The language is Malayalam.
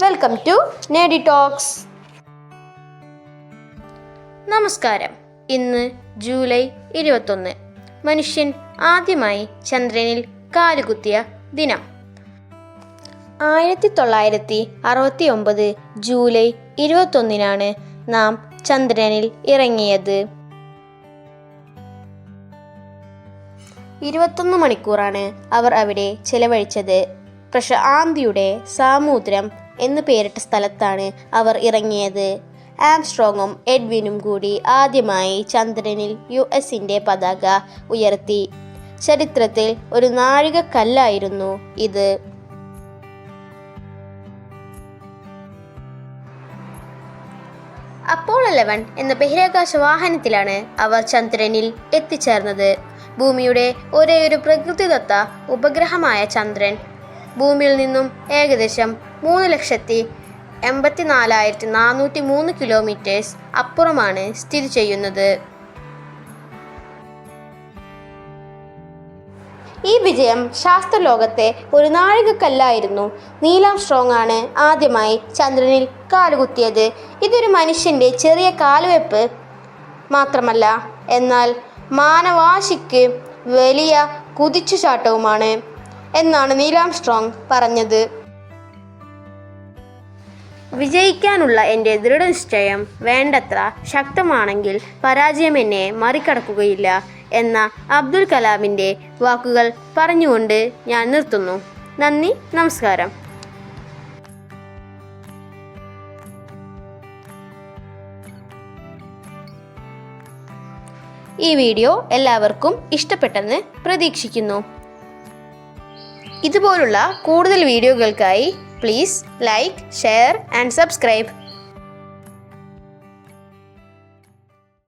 Welcome to നേഡി talks. നമസ്കാരം. ഇന്ന് ജൂലൈ 21. മനുഷ്യൻ ആദ്യമായി ചന്ദ്രനിൽ കാലുകുത്തിയ ദിനം. 1969 ജൂലൈ 21 നാം ചന്ദ്രനിൽ ഇറങ്ങിയത്. 21 മണിക്കൂറാണ് അവർ അവിടെ ചെലവഴിച്ചത്. പ്രശാന്തിയുടെ സാമുദ്രം എന്നു പേരിട്ട സ്ഥലത്താണ് അവർ ഇറങ്ങിയത്. ആംസ്ട്രോങ്ങും എഡ്വിനും കൂടി ആദ്യമായി ചന്ദ്രനിൽ US-ന്റെ പതാക ഉയർത്തി. ചരിത്രത്തിൽ ഒരു നാഴികക്കല്ലായിരുന്നു ഇത്. അപ്പോളോ 11 എന്ന ബഹിരാകാശ വാഹനത്തിലാണ് അവർ ചന്ദ്രനിൽ എത്തിച്ചേർന്നത്. ഭൂമിയുടെ ഒരേയൊരു പ്രകൃതിദത്ത ഉപഗ്രഹമായ ചന്ദ്രൻ ഭൂമിയിൽ നിന്നും ഏകദേശം 3,84,403 കിലോമീറ്റേഴ്സ് അപ്പുറമാണ് സ്ഥിതി ചെയ്യുന്നത്. ഈ വിജയം ശാസ്ത്രലോകത്തെ ഒരു നാഴികക്കല്ലായിരുന്നു. നീൽ ആംസ്ട്രോങ് ആണ് ആദ്യമായി ചന്ദ്രനിൽ കാലുകുത്തിയത്. ഇതൊരു മനുഷ്യൻ്റെ ചെറിയ കാൽവെപ്പ് മാത്രമല്ല, എന്നാൽ മാനവാശിക്ക് വലിയ കുതിച്ചുചാട്ടവുമാണ് എന്നാണ് നീൽ ആംസ്ട്രോങ് പറഞ്ഞത്. വിജയിക്കാനുള്ള എൻ്റെ ദൃഢനിശ്ചയം വേണ്ടത്ര ശക്തമാണെങ്കിൽ പരാജയം എന്നെ മറികടക്കുകയില്ല എന്ന അബ്ദുൽ കലാമിൻ്റെ വാക്കുകൾ പറഞ്ഞുകൊണ്ട് ഞാൻ നിർത്തുന്നു. നന്ദി, നമസ്കാരം. ഈ വീഡിയോ എല്ലാവർക്കും ഇഷ്ടപ്പെട്ടെന്ന് പ്രതീക്ഷിക്കുന്നു. ഇതുപോലുള്ള കൂടുതൽ വീഡിയോകൾക്കായി please like, share and subscribe.